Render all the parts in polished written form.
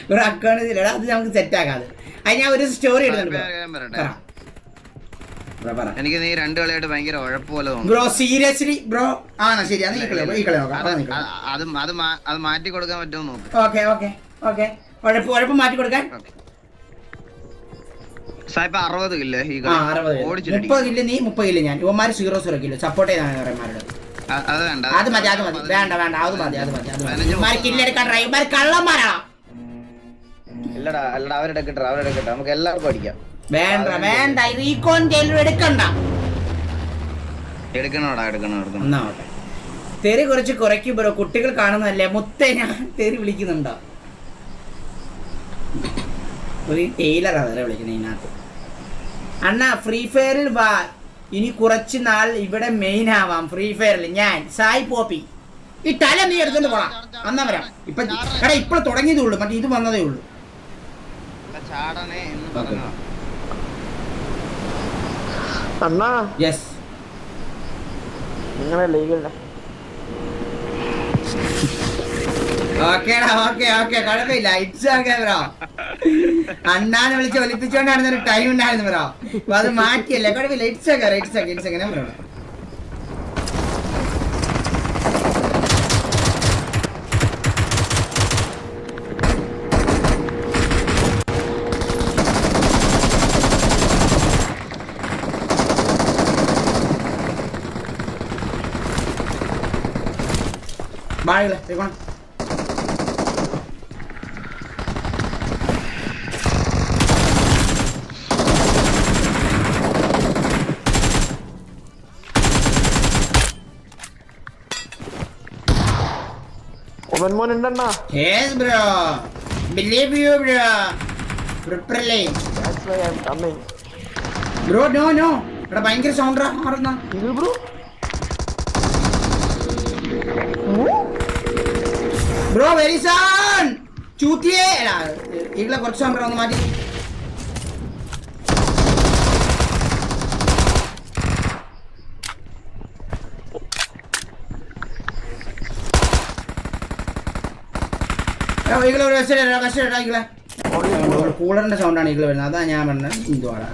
Bro account ഇല്ലടാ, അത് നമുക്ക് സെറ്റ് ആക്കാം. അത് ഞാൻ ഒരു സ്റ്റോറി ഇടുന്നുണ്ട്. എനിക്ക് നീ 2 കളിയായിട്ട് ഭയങ്കര ഉഴപ്പ് പോലെ തോന്നുന്നു ബ്രോ. Seriously bro? ആണോ? ശരി, അത് ഈ കളി നോക്കാം. അത് മാറ്റി കൊടുക്കാൻ പറ്റുമോ നോക്ക്. Okay okay okay. ഉഴപ്പ് മാറ്റി കൊടുക്കാൻ. സായിപ്പ് 60 കില്ലേ ഈ 30 കില്ല് നീ, 30 കില്ല് ഞാൻ. ഇവന്മാര് 0 കില്ല് സപ്പോർട്ട് ചെയ്താണ് ഇവന്മാരുടെ. അത് വേണ്ട, അത് മതി. വേണ്ട അത് മതി. കില്ലെടുക്കാൻ ഡ്രൈവർ കള്ളന്മാരാ. ഇല്ലടാ അവരെടുക്കട്ടെ നമുക്ക് എല്ലാവർക്കും അടിക്കാം. വേണ്ട റീകോൺ എടുക്കണ്ട. എടുക്കണം. തെറി കുറച്ച് കുറയ്ക്കും ബ്രോ, കുട്ടികൾ കാണുന്നതല്ലേ. മുത്തേ ഞാൻ തെറി വിളിക്കുന്നുണ്ടോ? ഒരു ടൈലറാ തെറി വിളിക്കുന്നത് ഇതിനകത്ത്. അണ്ണാ ഫ്രീ ഫയറിൽ വാ, ഇനി കുറച്ച് നാൾ ഇവിടെ മെയിൻ ആവാം. ഫ്രീ ഫയറിൽ ഞാൻ സായി പോപ്പി. ഈ തല നീ എടുത്തോണ്ട് പോടാ, അന്നാ വരാം. ഇപ്പോൾ തുടങ്ങിയതേ ഉള്ളൂ, മറ്റേ ഇത് വന്നതേ ഉള്ളൂ. അണ്ണാ യെസ്, നിങ്ങളെ ലീഗില്ല. ഓക്കേടാ, ഓക്കെ കുഴപ്പമില്ല. It's okay bro. അണ്ണാനെ വിളിച്ച് ഒലിപ്പിച്ചോണ്ടായിരുന്ന ഒരു ടൈം ഉണ്ടായിരുന്നു ബ്രോ, അപ്പൊ അത് മാറ്റിയല്ലേ. കുഴപ്പമില്ല. It's okay bro. ബായികളെ പോണം. മോൻ ഉണ്ടണ്ണാ. Yes bro, believe you bro. Properly. That's why I'm coming. Bro no. എടാ ഭയങ്കര സൗണ്ട് മാറുന്ന. ഇത് ബ്രോ. Bro very sound. ചൂത്തിയേ. ഈകളെ കുറച്ച് സൗണ്ട് ഒന്ന് മാറ്റി. കൂളറിന്റെ സൗണ്ടാണ് ഈകള് വരുന്നത്. അതാ ഞാൻ പറഞ്ഞത്. എന്തുവാടാ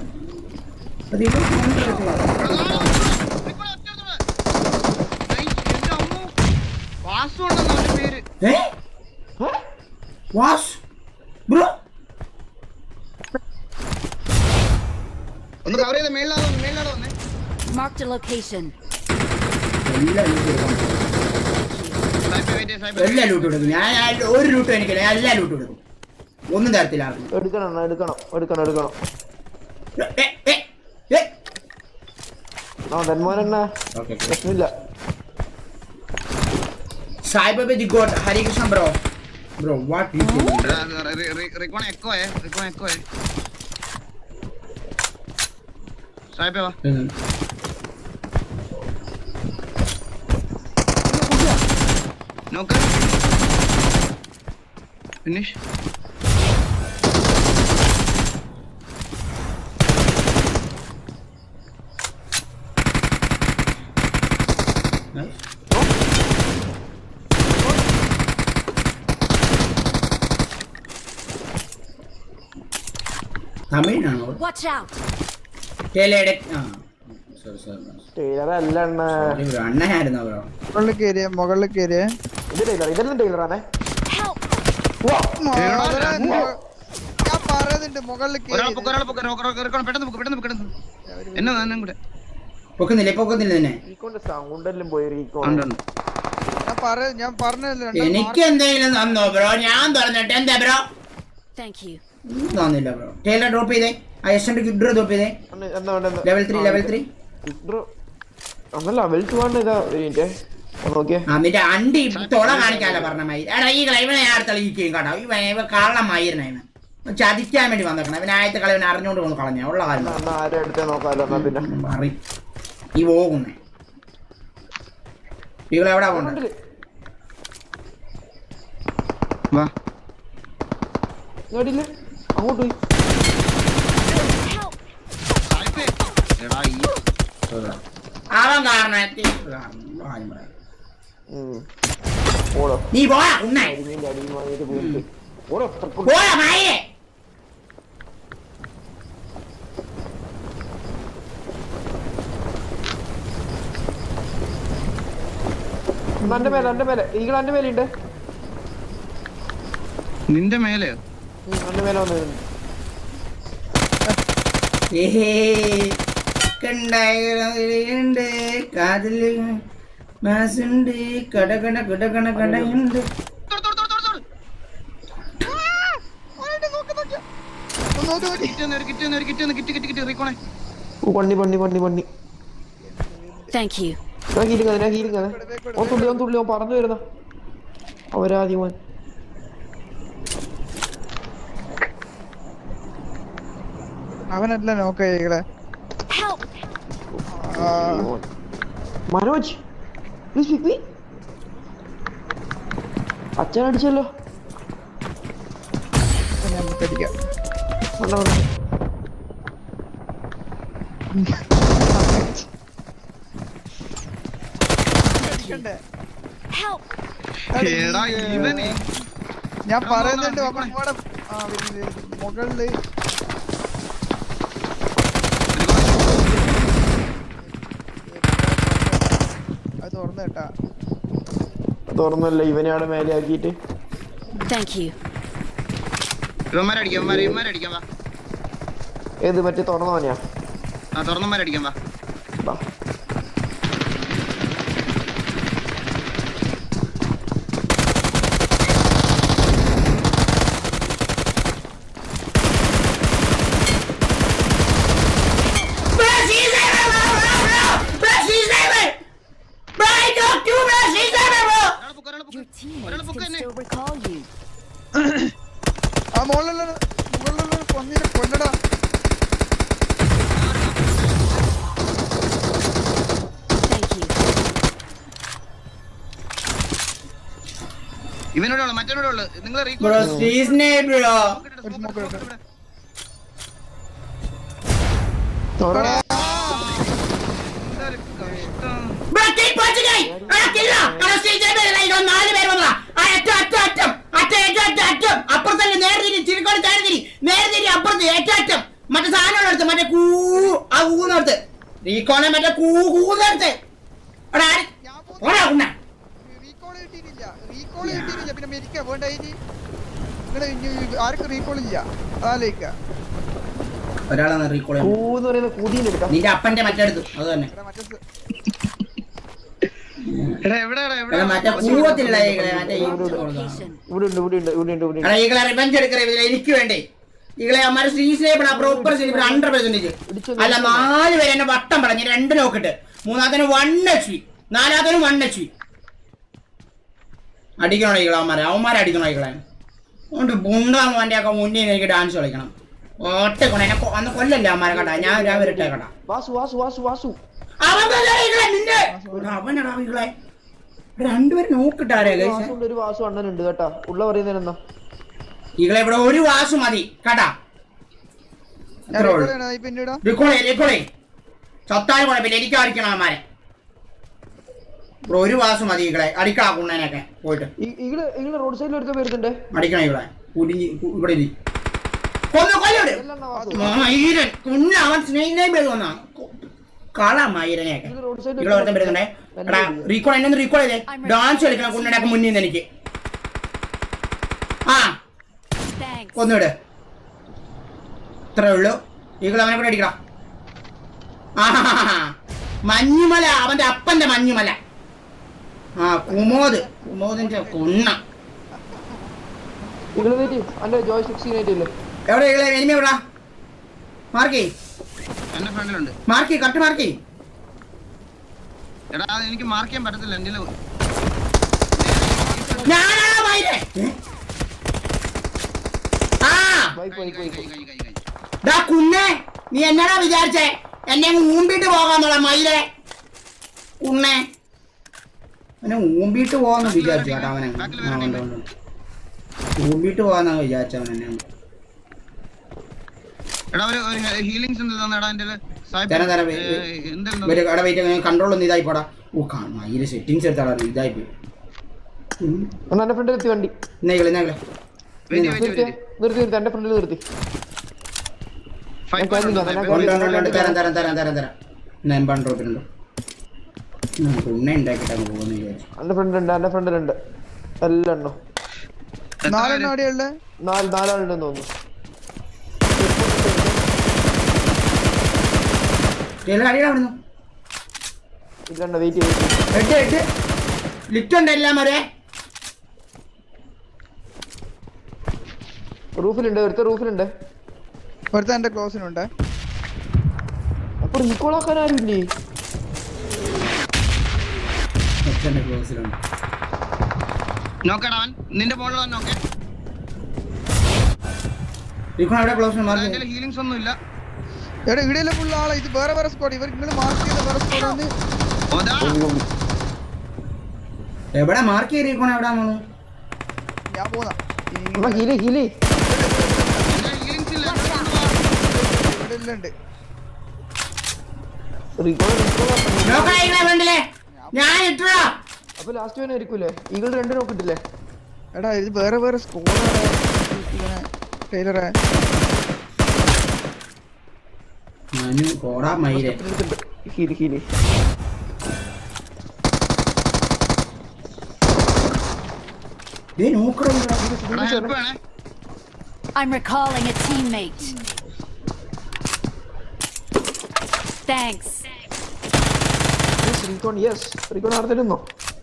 ബ്രോ? ഒന്ന് കവർ ചെയ്ത മേളിലാണോ വന്നേ? Marked a location. എല്ലാ ലൂട്ടും എടുക്കും ഞാൻ. ഒരു ലൂട്ടും എനിക്കില്ല, ഞാൻ എല്ലാ ലൂട്ടും എടുക്കും. ഒന്നും തരത്തില്ല. എടുക്കണം. പ്രശ്നമില്ല. Sai Baba the god. Harikrishna bro. What you recon എക്കോയെ സായിബേ വാ. Knock finish. തമിഴാണോ? Watch out. അണ്ണയായിരുന്നു ബ്രോ. മുകളിൽ കേറിയ ഇതെല്ലാം ടൈലറാണേ. ഞാൻ പറയുന്നുണ്ട് മുകളിൽ പൊക്കുന്നില്ല തന്നെ. സൗണ്ടെല്ലാം പോയി. ഞാൻ പറഞ്ഞല്ലോ എനിക്ക് എന്തെങ്കിലും തന്നോ ബ്രോ? ഞാൻ പറഞ്ഞിട്ട് എന്താ ബ്രോ? Thank you. തന്നില്ല ബ്രോ. ടൈലർ ഡ്രോപ്പ് ചെയ്തേ. ഗിഡ്രോ ഡ്രോപ്പ് ചെയ്തേ. ലെവൽ 3 ലെവൽ 2 ആണ്. ഇതാ എന്നിട്ട് അണ്ടി തുള കാണിക്കാല്ല പറഞ്ഞ മാതിരി. എടാ ഈ ഇവനെ ഞാൻ തെളിയിക്കുകയും കേട്ടോ. ഇവ കള്ളമായിരുന്നു. ഇവൻ ചതിക്കാൻ വേണ്ടി വന്നേക്കണം. ഇവൻ ആദ്യത്തെ കളി ഇവൻ അറിഞ്ഞോണ്ട് കൊണ്ട് കളഞ്ഞ ഉള്ള കാര്യം ഈ പോകുന്നേ. ഇവളെവിടാ പോണ്ടത്? അങ്ങോട്ട് പോയി. അവൻ കാരണം ഓടോ നീ പോടാ ഉണ്ണേ കരിമീൻ്റെ അടിയിൽ വാങ്ങിയിട്ട് പോയിട്ട് ഓടോ പോടാ മായേ എന്റെ മേലെ ഈകൾ എന്റെ മേലെ ഉണ്ട് നിന്റെ മേലെയോ? എന്റെ മേലെ വന്നിട്ടുണ്ട് കണ്ടായുണ്ട് കാതില് മാസുണ്ട് കടകട കടകട കടയുണ്ട് പണ്ണി Thank you. ഹീലിംഗ് അതെ ഓൻ തുള്ളി ഓൻ പറഞ്ഞു വരുന്ന അവരാദ്യം മോൻ അവനല്ല നോക്കേ Help! മനോജ് അച്ഛൻ അടിച്ചല്ലോ നമുക്കടിക്കാം വണ്ട വണ്ട Help! എടാ ഇവനെ ഞാൻ പറയുന്നുണ്ട് മുകളില് അത് തുറന്നു കേട്ടാ തുറന്നല്ല ഇവനെയാണ് മേലെ ആക്കിയിട്ട് Thank you. ഇവന്മാരടിക്കാം വാ. ഏത് മറ്റേ തുറന്നവനെയാ ആ തുറന്നമാരടിക്കാം വാ. ബാ Your teammates can still recall you. ആ മുകളിലുള്ള കൊല്ലടാ Thank you. ഇവനോടുള്ളു മറ്റവനോടുള്ളു നിങ്ങൾ ബ്രോ സീസ്നേ ബ്രോ തുറ അപ്പുറത്തല്ലേ നേരെ ചിരിക്കോട് നേരെ അപ്പുറത്ത് ഏറ്റവും മറ്റേ സാധനം എടുത്ത് മറ്റേ കൂന്നെടുത്ത് റീക്കോണെ മറ്റേ കൂന്നെടുത്ത് റീകോൾ കിട്ടിയിട്ടില്ല പിന്നെ മെരിക്ക വേണ്ട ആർക്കും റീകോൾ ഇല്ല അതാലോചിക്ക ഒരാളാണ് റീകോൾ കൂന്ന് പറയുന്ന കൂതിയിലെടുക്കാം നിന്റെ അപ്പന്റെ മറ്റെടുത്തു അത് തന്നെ മറ്റേ കൂവത്തിലുള്ള മറ്റേ Location. ഇവിടെ ഉണ്ട് റിവെഞ്ച് എടുക്കറേ എനിക്ക് വേണ്ടേ ഈകളെ അമ്മാരെ ശ്രീസ്നേഹിപ്പണ പ്രോപ്പർ 100%. അല്ല 4 പേര് എന്നെ വട്ടം പറഞ്ഞ് 2 നോക്കിട്ട് മൂന്നാമത്തേന് 1 HP 4-ാമത്തേന് 1 HP അടിക്കണോ ഈകളെ അവന്മാരെ അടിക്കണോ ഈകളെ അതുകൊണ്ട് ബുണ്ടാന്ന് അവൻ്റെ ഒക്കെ മുന്നിൽ എനിക്ക് ഡാൻസ് കളിക്കണം ഒറ്റ കൊണ എന്നെ അന്ന് കൊല്ലല്ലേ അമ്മാരെ കേട്ടാ ഞാൻ വരട്ടെ കേട്ടാ അവനടാ ഈകളെ 2 പേര് നോക്കിട്ടാരേ ഒരു വാസു അണ്ണനുണ്ട് കേട്ടാ ഉള്ള പറയുന്നതിനെന്നാ ഈകളെ ഇവിടെ ഒരു വാസു മതി കേട്ടാ ചത്താലും കുഴപ്പമില്ല എനിക്ക് അടിക്കണം അമ്മാരെ ബ്രോ ഒരു വാസു മതി ഈകളെ അടിക്കണം കുണ്ണനൊക്കെ പോയിട്ട് റോഡ് സൈഡിൽ എടുക്കാൻ വരുന്നുണ്ട് അടിക്കണം ഈകളെ ഇവിടെ കുഞ്ഞ അവൻ സ്നേഹിതൻ വന്നാ കളാ മയിരനെയൊക്കെ ഇവിടെ ഒരുത്തൻ വരുന്നുണ്ടേ എടാ റീകോൾ എന്നെ റീകോൾ ചെയ്തേ ഡാൻസ് കളിക്കണം കുണ്ണനൊക്കെ മുന്നിൽ നിന്ന് എനിക്ക് ആ Thanks. ഒന്നുവിടെ ഇത്രേ ഉള്ളൂ ഈകൾ അവനെ കൂടെ അടിക്കണം ആ മഞ്ഞുമല അവന്റെ അപ്പന്റെ മഞ്ഞുമല ആ കുമോദിന്റെ കുണ്ണ ജോയ് 16 ഇല്ലേ എവിടെ ഈകളെ എനിമി എവിടാ മാർക്കി എന്റെ ഫ്രണ്ടിലുണ്ട്. മാർക്കി കട്ട് മാർക്കി എടാ എനിക്ക് മാർക്ക് ചെയ്യാൻ പറ്റത്തില്ല എന്റെ ഞാനാ മയിരെ ആ ഡാ കുണ്ണേ നീ എന്നാടാ വിചാരിച്ചേ എന്നെ ഊമ്പിട്ട് പോകാന്നുള്ള മയിലെ കുണ്ണേ അവനെ ഊമ്പിട്ട് പോകാന്ന് വിചാരിച്ചു കേട്ടോ അവനെ ഊമ്പിട്ട് പോകാന്നാ വിചാരിച്ചവൻ എന്നെ എടാ ഒരു ഹീലിംഗ്സ് എടാ എന്റെ കൺട്രോൾ ഒന്നും ഇതായി പോടാ ഓ മയില് സെറ്റിങ്സ് എടുത്താടാ ഇതായി പോയി എന്റെ ഫ്രണ്ടിൽ എത്തി വണ്ടി. ഇന്നേകളെ ഇന്നേകളെ വെയിറ്റ് വെയിറ്റ് നിർത്തി വെയിറ്റ് നിർത്തി നിർത്തി എന്റെ ഫ്രണ്ടിൽ നിർത്തി. ഫൈവ് ഉണ്ട് തരാം തരാം തരാം തരാം തരാം. ഞാൻ ബൺ ഡ്രോപ്പിലുണ്ടോ ഉണ്ണ ഉണ്ടാക്കിട്ട് അങ്ങ് പോകുന്നു വിചാരിച്ചു. എന്റെ ഫ്രണ്ടിലുണ്ട് എല്ലാം എണ്ണോ. നാലെണ്ണം അവിടെയുള്ള നാലാളുണ്ടെന്ന് തോന്നുന്നു. അടിയാവുന്നു ഇല്ലണ്ട വെയിറ്റ് ചെയ്ത് എട്ട് ലിറ്റ് ഉണ്ട് എല്ലാം വരെ. റൂഫിലുണ്ട് റൂഫിലുണ്ട്. ഒരുത്ത എന്റെ ക്ലോസിനുണ്ട്. അപ്പൊ റീകോളാക്കാൻ ആരുമില്ലേ? ക്ലോസിലുണ്ട്. നോക്കടാ അവൻ നിന്റെ ബോളിൽ നോക്കേ. അവിടെ ക്ലോസ് മാറി. എന്റെ ഹീലിംഗ്സ് ഒന്നും ഇല്ല. എടാ ഇവിടെയല്ല ഫുൾ ആളാ. ഇത് വേറെ സ്ക്വാഡ്. ഇവർ നിങ്ങൾ മാർക്ക് ചെയ്ത വേറെ സ്ക്വാഡാണ്. ഓതാ എവിടെ മാർക്ക് ചെയ്തിരിക്കണോ? എവിടെ ഞാൻ പോന്നാ. ഹീലി ഹീലിംഗ്സ് ഇല്ല. ഇവിടെ എല്ലാം ഉണ്ട്. ഞാൻ ഇട്ടാ. അപ്പൊ ലാസ്റ്റ് വേനെ ആയിരിക്കൂലേ? ഈകൾ 2 നോക്കിട്ടില്ലേ? എടാ ഇത് വേറെ സ്ക്വാഡാണ്. ടൈലറെ മനു കോടാ മയിലെ ഹീലി എടാ ഹെൽപ്പ് വേണേ. I'm recalling a teammate. Thanks. Recon നടത്തിരുന്നോ?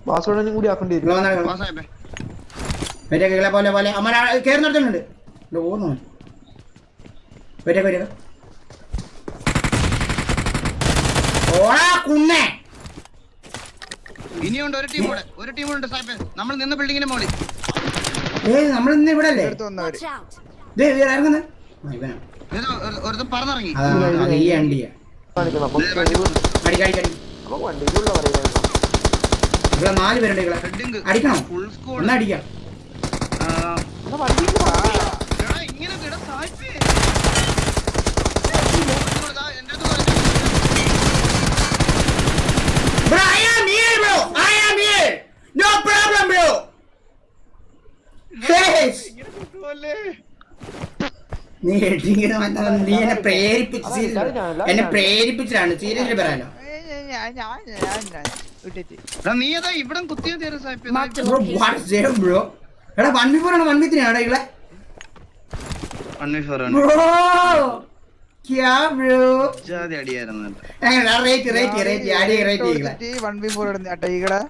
പാസ്വേഡും കൂടി ആക്കേണ്ടി വരും. പാസ്സായപ്പേ. പോലെ പോലെ അമ്മ കയറി നടത്തുന്നുണ്ട്. ഓന്നു വരിക ഓടാ കുന്നേ. ഇനിയുണ്ട് ഒരു ടീം കൂടെ ഉണ്ട് സായിപ്പേ. നമ്മൾ നിന്ന ബിൽഡിങ്ങിന്റെ മുകളിൽ. നമ്മൾ ഇന്ന് ഇവിടെ അല്ലേ എടുത്ത് വന്നവര്. Watch out. ഇറങ്ങുന്നത്? ഒരുത്തൻ പറന്നിറങ്ങി. ഈ അണ്ടിയാ കാണിക്കണം. നമുക്ക് വണ്ടിയിലുള്ള പറയുന്നത് ഇവിടെ 4 പേരുണ്ട്. ഹെഡിങ് അടിക്കണോ? Full squad. ഒന്ന് അടിക്കാം. എടാ ഇങ്ങനെ ഇടാ സായിപ്പേ. Bro, I am here, bro. I am here. No problem, bro. Yes. നീ നീ എന്നെ പ്രേരിപ്പിച്ചാണ് സീരിയസ്ലി പറയാലോ. നീ അതാ ഇവിടെ കുത്തിയ സായിപ്പേ. ബ്രോ എടാ 1v4 ആണ് 1v3 ആണോ ഇവിടെ? 1v4 ആണ്. ബ്രോ ക്യാ ബ്രോ ജാതി അടിയായിരുന്നു. എങ്ങനെ റേറ്റ് ആടി റേറ്റ് ചെയ്യില്ല. 1v4 ഇടുന്ന ടൈകളെ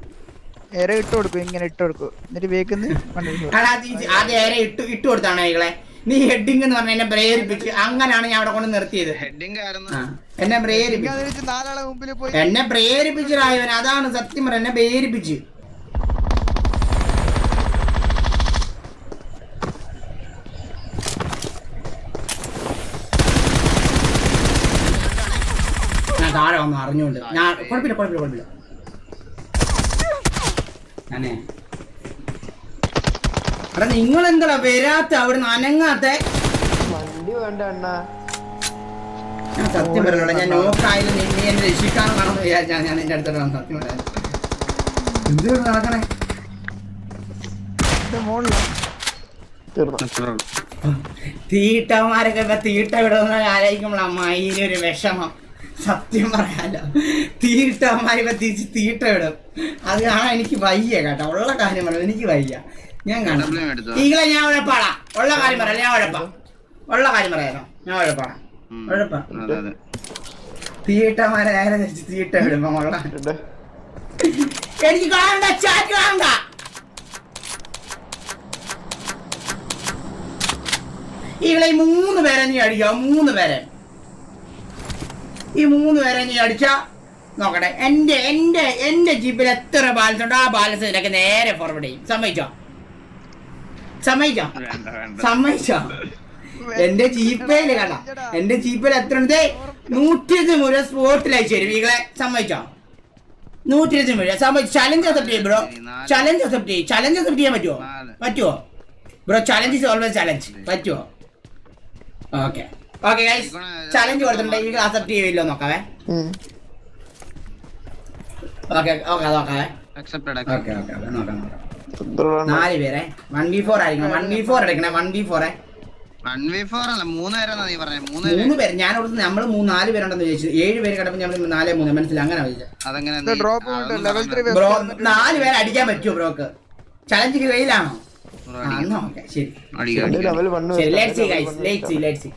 ഏറെ ഇട്ട് കൊടുക്കും. ഇങ്ങനെ ഇട്ട് കൊടുക്കും. എന്നിട്ട് വേക്കുന്ന 1v4. ആദ്യം ഏറെ ഇട്ട് കൊടുത്താണ് ഇകളെ. നീ ഹെഡിങ് എന്ന് പറഞ്ഞ എന്നെ പ്രേരിപ്പിച്ച്. അങ്ങനാണ് ഞാൻ അവിടെ കൊണ്ട് നിർത്തിയത്. ഹെഡിങ് ആയിരുന്നു. എന്നെ പ്രേരിപ്പിച്ചു. 4 ആളെ മുമ്പിൽ പോയി എന്നെ പ്രേരിപ്പിച്ചതായവൻ. അതാണ് സത്യം പറഞ്ഞ എന്നെ പ്രേരിപ്പിച്ച്. ഞാൻ താഴെ വന്നു അറിഞ്ഞുകൊണ്ട്. ഞാൻ കുഴപ്പമില്ല ഞാനേ എടാ നിങ്ങൾ എന്താ വരാത്ത അവിടുന്ന് അനങ്ങാത്ത? വണ്ടി വേണ്ട അണ്ണ. ഞാൻ സത്യം പറഞ്ഞോളാം. ഞാൻ നോക്കായാലും നീ എന്നെ രക്ഷിക്കാണെന്നാണെന്ന് വിചാരിച്ചാണ് ഞാൻ എന്റെ അടുത്തോട്ട് വന്നത്. സത്യം പറയാം. എന്ത് നടക്കണേ? തീട്ടന്മാരൊക്കെ ഇപ്പൊ തീട്ട വിടുന്ന ആലോചിക്കുമ്പോൾ അമ്മായിനൊരു വിഷമം. സത്യം പറയാലോ. തീട്ടന്മാരിപ്പോ തിരിച്ച് തീട്ട വിടും. അത് കാണാൻ എനിക്ക് വയ്യ കേട്ടോ. ഉള്ള കാര്യം പറയാം എനിക്ക് വയ്യ. ഞാൻ കാണാം ഈകളെ. ഞാൻ ഉഴപ്പാടാ. ഉള്ള കാര്യം പറയാം. ഞാൻ ഉഴപ്പാ. ഉള്ള കാര്യം പറയാലോ. ഞാൻ ഉഴപ്പാടാ. ഉഴപ്പാ. തീട്ടന്മാരെ നേരെ തിരിച്ച് തീട്ട വിടുമ്പോ ഉള്ള എനിക്ക് കാണണ്ട. ചാറ്റ് കാണണ്ട. ഈകളെ ഈ 3 പേരെ നീ അടിക്കാം. 3 പേരെ ഈ 3 പേരെ നീ അടിച്ചാ നോക്കട്ടെ. എന്റെ ജീപ്പിൽ എത്ര ബാലൻസ് ഉണ്ടോ ആ ബാലൻസ് നിനക്ക് നേരെ ഫോർവേഡ് ചെയ്യും. സമ്മതിച്ചോ? എന്റെ ജീപ്പയില് കണ്ട. എന്റെ ജീപ്പിൽ എത്ര ഉണ്ട്? 120 മുഴുവൻ സ്പോട്ടിൽ അയച്ചു തരും ഈകളെ. സമ്മതിച്ചോ? 120 മുഴുവൻ സമ്മതിച്ചു. ചലഞ്ച് അക്സെപ്റ്റ് ചെയ്യും ബ്രോ. ചലഞ്ച് അക്സെപ്റ്റ് ചെയ്യാൻ പറ്റുമോ bro? Challenge is always challenge. പറ്റുമോ? ഓക്കെ ഗൈസ് ചലഞ്ച് കൊടുത്തിട്ടുണ്ട്. ഈ അക്സെപ്റ്റ് ചെയ്യില്ലോ നോക്കാവേ. ഓക്കെ നോക്കാവേ. അക്സെപ്റ്റഡ്. നോക്കാം. 4 പേരെ 1v4 ആയിരിക്കണം 1v4 എടുക്കണേ 1v4 1v4 അല്ല 3 പേരാന്നാ നീ പറഞ്ഞേ 3 പേര് ഞാൻ നമ്മള് 4 പേരുണ്ടെന്ന് ചോദിച്ചു 7 പേര് കിടപ്പം നമ്മൾ 4-3 മനസ്സിൽ അങ്ങനെ അതെങ്ങനെ ഡ്രോപ്പ് ലെവൽ 3 ബ്രോ 4 പേര് അടിക്കാൻ പറ്റുമോ ബ്രോക്ക് ചലഞ്ച് വെയിലാണോ ഓക്കെ ശരി ലെവൽ 1 ശരി let's see guys let's see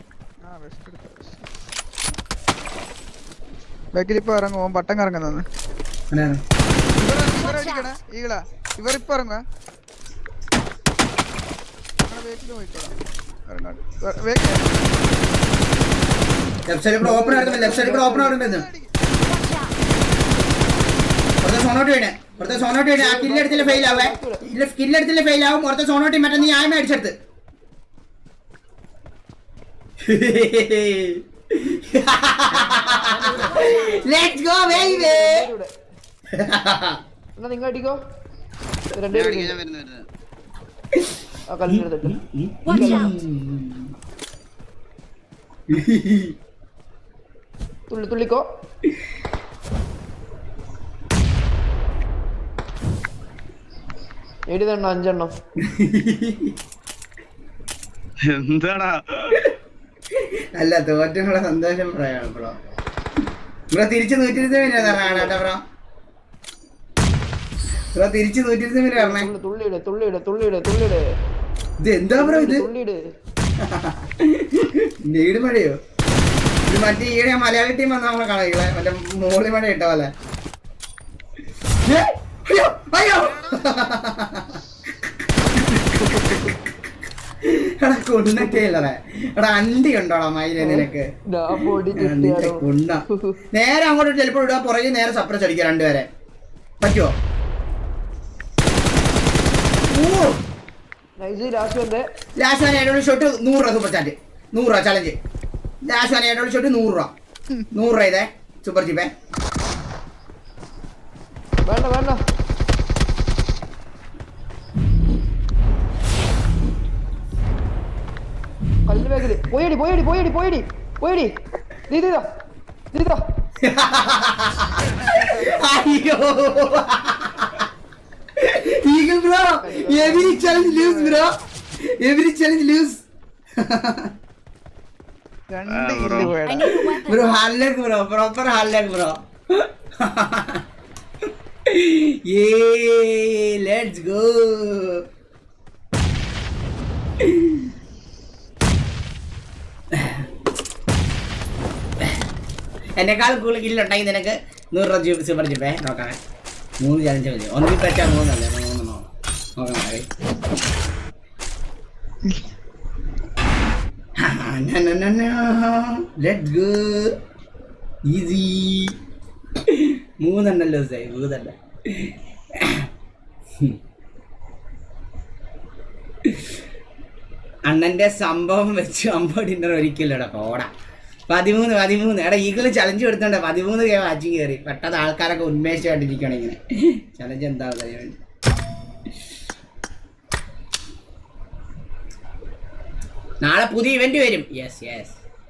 ബാക്കിൽ ഇപ്പൊ ഇറങ്ങും പട്ടം കറങ്ങുന്നത് ഈകളാ ഇവർ ഇപ്പൊ ഇറങ്ങുക ലെഫ്റ്റ് സൈഡിൽ കൂടെ ഓപ്പൺ ആയിരുന്നു ലെഫ്റ്റ് സൈഡിൽ കൂടെ ഓപ്പൺ ആവുന്നുണ്ടെന്ന് പുറത്തെ സോണോട്ട് വീണേ ആ കില്ലെടുത്തില്ല ഫെയിൽ ആവേ കില്ലെടുത്തില്ല ഫെയിൽ ആവും പുറത്തെ സോണോട്ടി മറ്റേ നീ ആയമ അടിച്ചെടുത്ത് ലെറ്റ്സ് ഗോ ബേബി എന്നാ നിങ്ങൾ അടിക്കോ ആ കല്ലെടുത്തിട്ട് തുള്ളിക്കോ എഴുതണ്ണ 5 എണ്ണം എന്താടാ അല്ല തോറ്റുള്ള സന്തോഷം പറയാം ബ്രോ ബ്രോ തിരിച്ച് 120 മിനിറ്റ് കേട്ടോ ബ്രോ ബ്രോ തിരിച്ച് 120 മിനിറ്റ് പറഞ്ഞേ തുള്ളിയിട് ഇത് എന്താ ബ്രോ ഇത് തുള്ളിയിട് നീട് മഴയോ ഇത് മറ്റേ ഈടെ മലയാളി ടീം വന്ന നമ്മളെ കളകളെ മറ്റേ മോളി മഴ ഇട്ട പോലെ അയ്യോ അയ്യോ എടാ കൊണ്ടൊക്കെ ഇല്ലടേ എടാ അണ്ടി ഉണ്ടോടാ മയിലെ നിനക്ക് കൊണ്ട നേരെ അങ്ങോട്ട് ചിലപ്പോൾ ഇടുക പുറകെ നേരെ സപ്രസ് അടിക്കുക 2 പേരെ പറ്റുമോ ലാസ്റ്റ് വൺ ഏഴോട് ഷോട്ട് 100 രൂപ സൂപ്പർ ചാറ്റ് 100 രൂപ ചലഞ്ച് ലാസ്റ്റ് വൺ ഏഴോട് ഷോട്ട് 100 രൂപ 100 രൂപ ഇതേ സൂപ്പർ ചിപ്പേ വേണ്ട കല്ല് ബാഗില് പോയടി ദീദാ അയ്യോ Eagle bro, every challenge lose bro. Every challenge lose. I need a weapon. Bro, hard leg bro, proper hard leg bro. Yay, let's go. എന്നെക്കാൾ കൂടുതൽ കില്ലുണ്ടെങ്കിൽ നിനക്ക് 100 രൂപ സൂപ്പർ ചിപ്പേ നോക്കാം 3 ചലഞ്ച് മതി ഒന്നിൽ പറ്റാ 3 അല്ലേ 3 നോക്കാം ലെറ്റ്സ് ഗോ ഈസി 3 എണ്ണല്ലോ സായി 3 എണ്ണ അണ്ണന്റെ സംഭവം വെച്ച് 50 ഡിന്നർ ഒരിക്കലും പോടാ 13 എടാ ഈഗിള് ചലഞ്ച് എടുത്തോണ്ട 13 കെ വാച്ചിങ് കയറി പെട്ടെന്ന് ആൾക്കാരൊക്കെ ഉന്മേഷമായിട്ടിരിക്കണം ഇങ്ങനെ ചലഞ്ച് എന്താ നാളെ പുതിയ ഇവന്റ് വരും യെസ്